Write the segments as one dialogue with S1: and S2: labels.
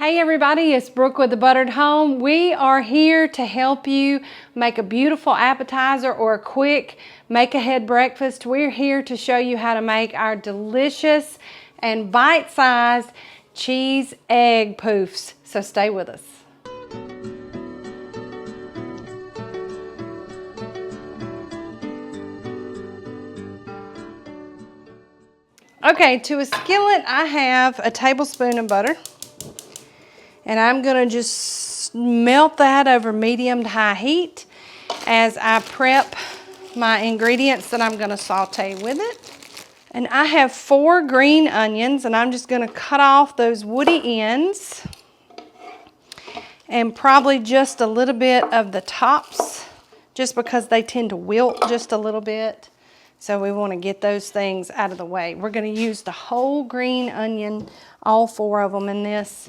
S1: Hey everybody, it's Brooke with The Buttered Home. We are here to help you make a beautiful appetizer or a quick make-ahead breakfast. We're here to show you how to make our delicious and bite-sized cheese egg poofs. So stay with us. Okay, to a skillet I have a tablespoon of butter. And I'm gonna just melt that over medium to high heat as I prep my ingredients that I'm gonna saute with it. And I have 4 green onions, and I'm just gonna cut off those woody ends and probably just a little bit of the tops, just because they tend to wilt just a little bit. So we wanna get those things out of the way. We're gonna use the whole green onion, all 4 of them in this.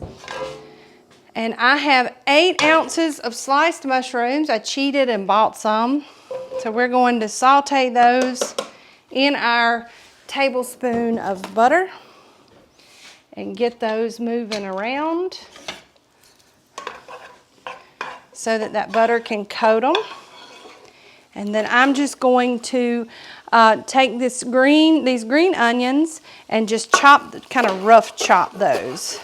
S1: And I have 8 ounces of sliced mushrooms. I cheated and bought some. So we're going to saute those in our tablespoon of butter and get those moving around so that that butter can coat them. And then I'm just going to take these green onions and just kind of rough chop those.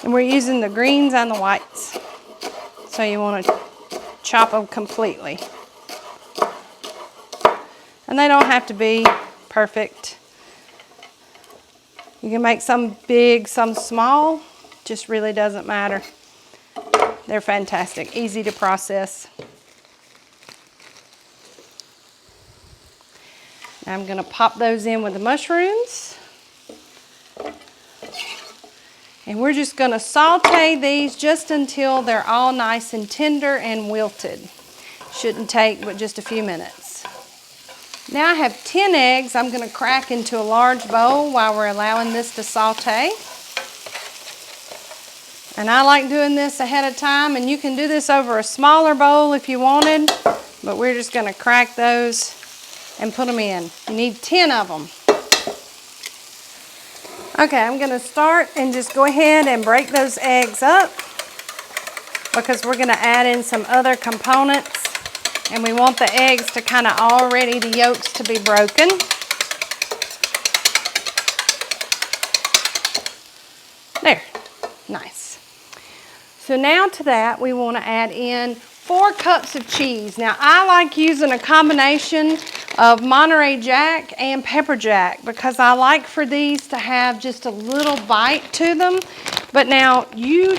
S1: And we're using the greens and the whites. So you want to chop them completely. And they don't have to be perfect. You can make some big, some small. Just really doesn't matter. They're fantastic, easy to process. I'm going to pop those in with the mushrooms. And we're just going to saute these just until they're all nice and tender and wilted. Shouldn't take but just a few minutes. Now I have 10 eggs I'm going to crack into a large bowl while we're allowing this to saute. And I like doing this ahead of time, and you can do this over a smaller bowl if you wanted, but we're just going to crack those and put them in. You need 10 of them. Okay, I'm going to start and just go ahead and break those eggs up because we're going to add in some other components, and we want the eggs to kind of already, the yolks to be broken. There, nice. So now to that we want to add in 4 cups of cheese. Now I like using a combination of Monterey Jack and Pepper Jack because I like for these to have just a little bite to them. But now you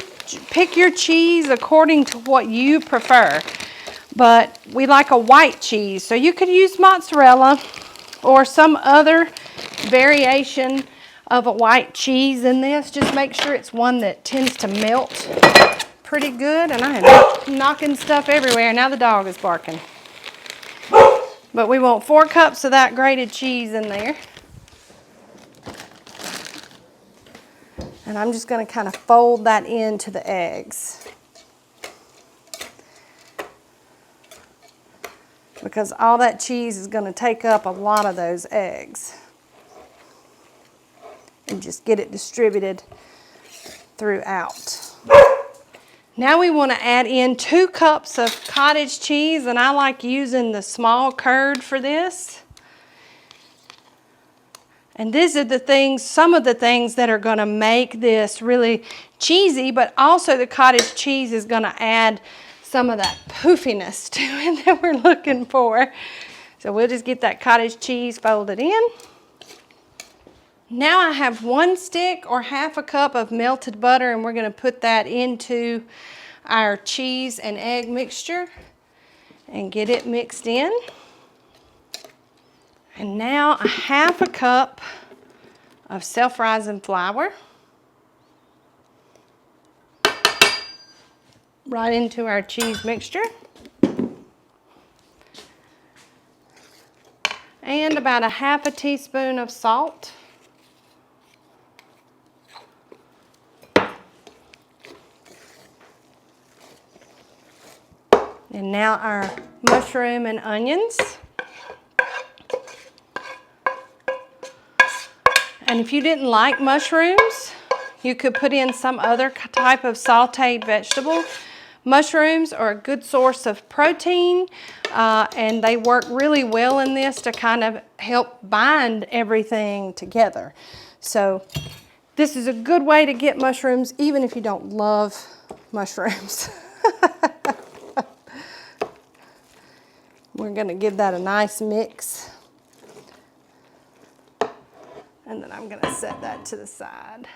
S1: pick your cheese according to what you prefer. But we like a white cheese, so you could use mozzarella or some other variation of a white cheese in this. Just make sure it's one that tends to melt pretty good. And I am knocking stuff everywhere. Now the dog is barking. But we want 4 cups of that grated cheese in there. And I'm just going to kind of fold that into the eggs, because all that cheese is going to take up a lot of those eggs. And just get it distributed throughout. Now we want to add in 2 cups of cottage cheese, and I like using the small curd for this. And these are the things, some of the things that are going to make this really cheesy, but also the cottage cheese is going to add some of that poofiness to it that we're looking for. So we'll just get that cottage cheese folded in. Now I have 1 stick or half a cup of melted butter, and we're going to put that into our cheese and egg mixture and get it mixed in. And now a half a cup of self-rising flour right into our cheese mixture. And about a half a teaspoon of salt. And now our mushroom and onions. And if you didn't like mushrooms, You could put in some other type of sauteed vegetable. Mushrooms are a good source of protein, and they work really well in this to kind of help bind everything together. So this is a good way to get mushrooms, even if you don't love mushrooms. We're going to give that a nice mix. And then I'm going to set that to the side.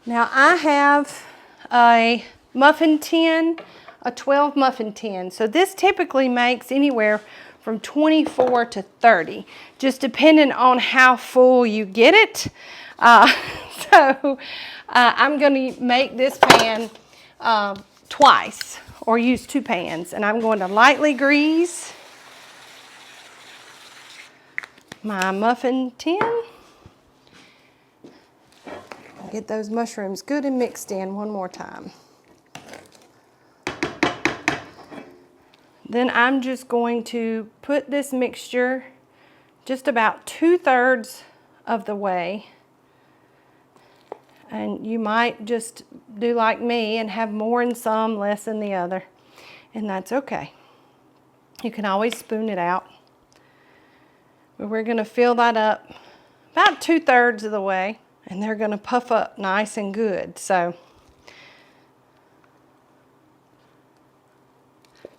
S1: Now I have a muffin tin, a 12 muffin tin. So this typically makes anywhere from 24 to 30, just depending on how full you get it. I'm going to make this pan twice, or use 2 pans. And I'm going to lightly grease my muffin tin. Get those mushrooms good and mixed in one more time. Then I'm just going to put this mixture just about 2/3 of the way. And you might just do like me and have more in some, less in the other. And that's okay. You can always spoon it out. But we're going to fill that up about 2/3 of the way. And they're going to puff up nice and good. So,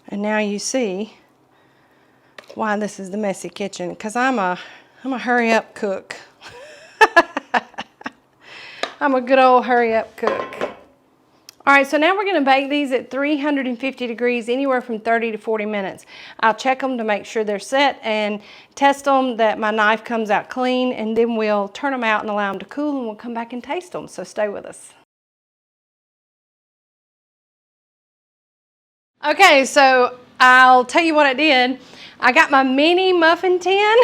S1: and now you see why this is the messy kitchen, because I'm a hurry up cook. I'm a good old hurry up cook. All right, so now we're going to bake these at 350 degrees, anywhere from 30 to 40 minutes. I'll check them to make sure they're set and test them that my knife comes out clean, and then we'll turn them out and allow them to cool, and we'll come back and taste them. So stay with us. Okay, so I'll tell you what I did. I got my mini muffin tin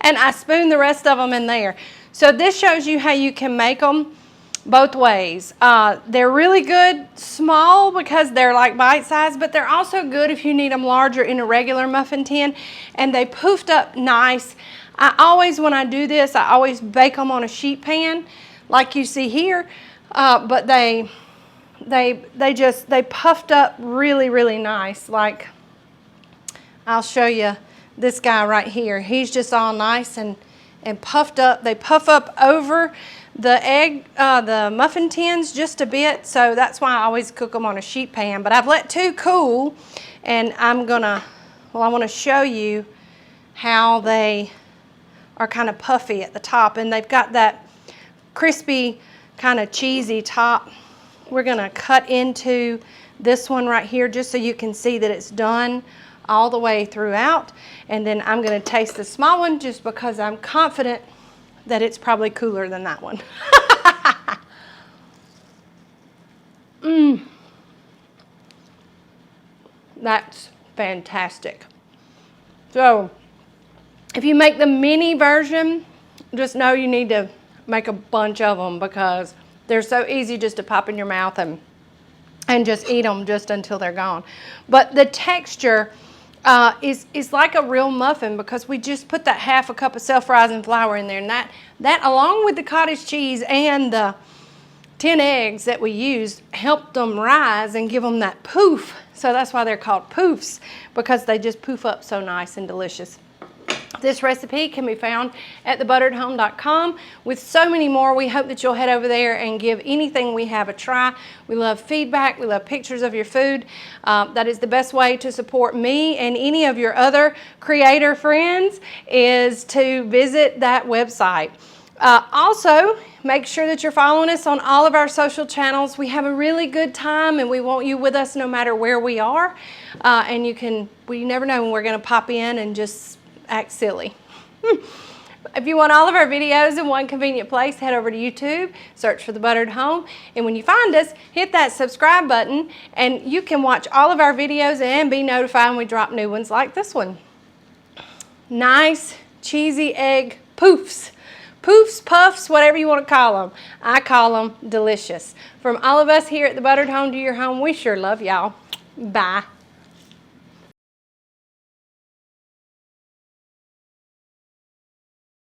S1: and I spooned the rest of them in there. So this shows you how you can make them both ways. They're really good small because they're like bite size, but they're also good if you need them larger in a regular muffin tin, and they poofed up nice. I always, when I do this, I always bake them on a sheet pan like you see here, but they puffed up really, really nice. Like, I'll show you this guy right here. He's just all nice and puffed up. They puff up over the muffin tins just a bit, so that's why I always cook them on a sheet pan. But I've let 2 cool, and I want to show you how they are kind of puffy at the top, and they've got that crispy kind of cheesy top. We're going to cut into this one right here just so you can see that it's done all the way throughout, and then I'm going to taste the small one just because I'm confident that it's probably cooler than that one. That's fantastic. So if you make the mini version, just know you need to make a bunch of them because they're so easy just to pop in your mouth and just eat them just until they're gone. But the texture is like a real muffin because we just put that 1/2 cup of self-rising flour in there, and that along with the cottage cheese and the 10 eggs that we used helped them rise and give them that poof. So that's why they're called poofs, because they just poof up so nice and delicious. This recipe can be found at thebutteredhome.com with so many more. We hope that you'll head over there and give anything we have a try. We love feedback. We love pictures of your food. That is the best way to support me and any of your other creator friends, is to visit that website. Also, make sure that you're following us on all of our social channels. We have a really good time, and we want you with us no matter where we are. And we never know when we're going to pop in and just act silly. If you want all of our videos in one convenient place, head over to YouTube, search for The Buttered Home, and when you find us, hit that subscribe button, and you can watch all of our videos and be notified when we drop new ones like this one. Nice cheesy egg poofs. Poofs, puffs, whatever you want to call them. I call them delicious. From all of us here at The Buttered Home to your home, we sure love y'all. Bye.